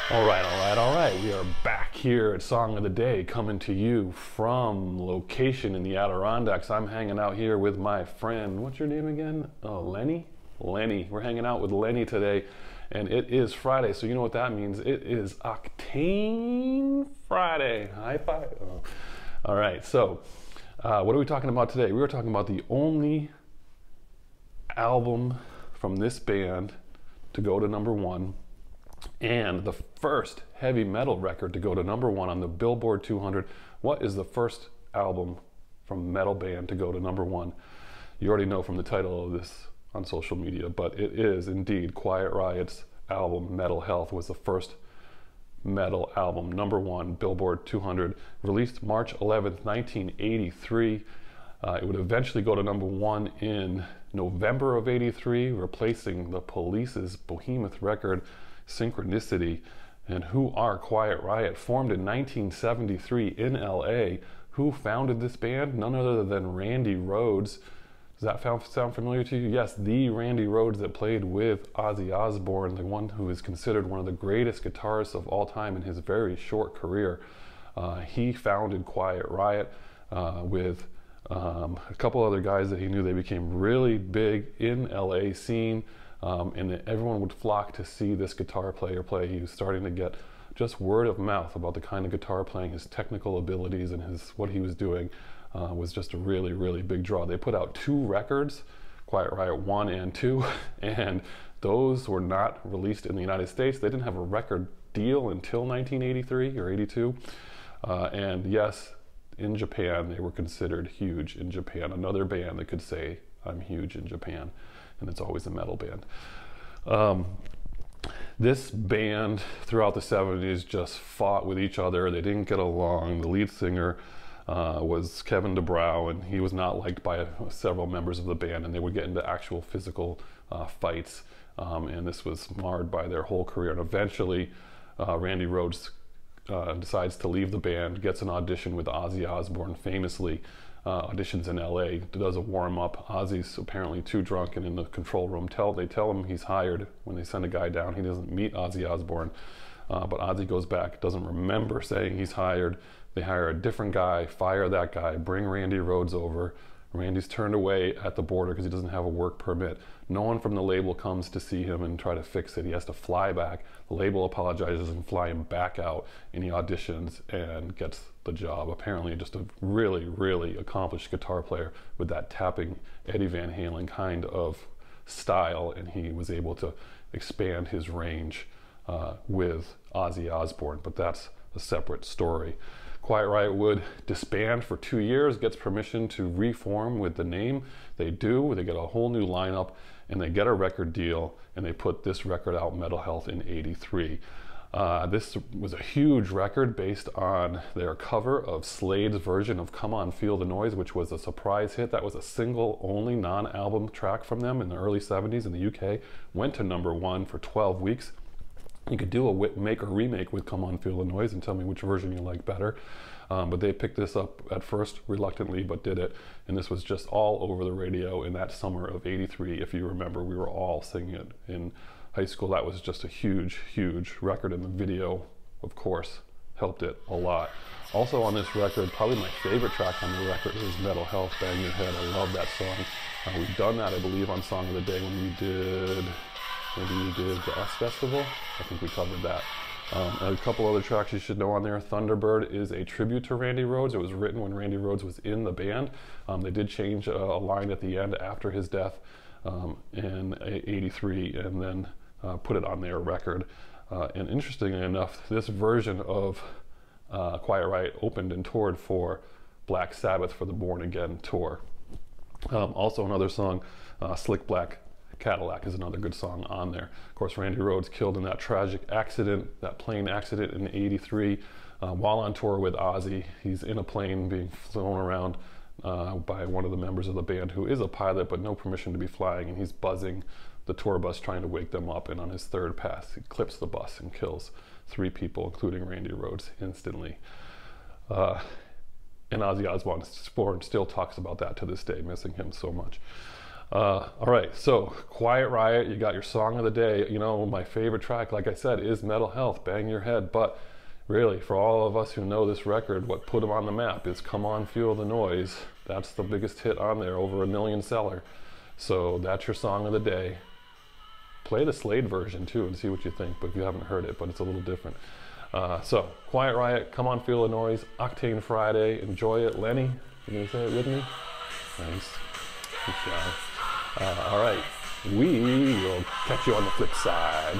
All right. We are back here at Song of the Day, coming to you from location in the Adirondacks. I'm hanging out here with my friend. What's your name again? Oh, Lenny? Lenny. We're hanging out with Lenny today, and it is Friday, so you know what that means. It is OCTANNE Friday. High five. Oh. All right, so what are we talking about today? We were talking about the only album from this band to go to #1 and the first heavy metal record to go to #1 on the Billboard 200. What is the first album from a metal band to go to #1? You already know from the title of this on social media, but it is indeed Quiet Riot's album Metal Health was the first metal album, #1, Billboard 200, released March 11th, 1983. It would eventually go to #1 in November of '83, replacing the Police's behemoth record Synchronicity. And who are Quiet Riot? Formed in 1973 in LA. Who founded this band? None other than Randy Rhoads. Does that sound familiar to you? Yes, the Randy Rhoads that played with Ozzy Osbourne, the one who is considered one of the greatest guitarists of all time in his very short career. He founded Quiet Riot with a couple other guys that he knew. They became really big in LA scene. And everyone would flock to see this guitar player play. He was starting to get just word of mouth about the kind of guitar playing, his technical abilities, and what he was doing was just a really, really big draw. They put out 2 records, Quiet Riot 1 and 2, and those were not released in the United States. They didn't have a record deal until 1983 or 82. And yes, in Japan, they were considered huge in Japan. Another band that could say, I'm huge in Japan. And it's always a metal band. This band throughout the 70s just fought with each other. They didn't get along. The lead singer was Kevin DeBrow, and he was not liked by several members of the band, and they would get into actual physical fights. And this was marred by their whole career. And eventually, Randy Rhoads decides to leave the band, gets an audition with Ozzy Osbourne, famously. Auditions in LA, does a warm-up. Ozzy's apparently too drunk and in the control room. They tell him he's hired when they send a guy down. He doesn't meet Ozzy Osbourne, but Ozzy goes back, doesn't remember saying he's hired. They hire a different guy, fire that guy, bring Randy Rhoads over. Randy's turned away at the border because he doesn't have a work permit. No one from the label comes to see him and try to fix it. He has to fly back. The label apologizes and fly him back out, and he auditions and gets the job. Apparently just a really, really accomplished guitar player with that tapping Eddie Van Halen kind of style, and he was able to expand his range with Ozzy Osbourne, but that's a separate story. Quiet Riot would disband for 2 years, gets permission to reform with the name. They do, they get a whole new lineup, and they get a record deal, and they put this record out, Metal Health, in '83. This was a huge record based on their cover of Slade's version of Come On Feel the Noise, which was a surprise hit. That was a single only non-album track from them in the early 70s in the UK. Went to #1 for 12 weeks. You could do a make or remake with Come On Feel the Noise and tell me which version you like better. But they picked this up at first reluctantly, but did it. And this was just all over the radio in that summer of '83. If you remember, we were all singing it in high school. That was just a huge, huge record. And the video, of course, helped it a lot. Also on this record, probably my favorite track on the record is Metal Health, Bang Your Head. I love that song. We've done that, I believe, on Song of the Day when we did... Maybe we did the US Festival. I think we covered that. A couple other tracks you should know on there. Thunderbird is a tribute to Randy Rhoads. It was written when Randy Rhoads was in the band. They did change a line at the end after his death in '83, and then put it on their record. And interestingly enough, this version of Quiet Riot opened and toured for Black Sabbath for the Born Again tour. Also another song, Slick Black Cadillac is another good song on there. Of course, Randy Rhoads killed in that tragic accident, that plane accident in '83, while on tour with Ozzy. He's in a plane being flown around by one of the members of the band who is a pilot but no permission to be flying, and he's buzzing the tour bus trying to wake them up, and on his third pass he clips the bus and kills 3 people, including Randy Rhoads, instantly. And Ozzy Osbourne still talks about that to this day, missing him so much. All right, so Quiet Riot, you got your song of the day. You know, my favorite track, like I said, is Metal Health, Bang Your Head. But really, for all of us who know this record, what put them on the map is Come On Feel the Noise. That's the biggest hit on there, over 1 million seller. So that's your song of the day. Play the Slade version too and see what you think, but if you haven't heard it, but it's a little different. So Quiet Riot, Come On Feel the Noise, OCTANNE Friday, enjoy it. Lenny, you gonna say it with me? Nice. Good job. All right, we will catch you on the flip side.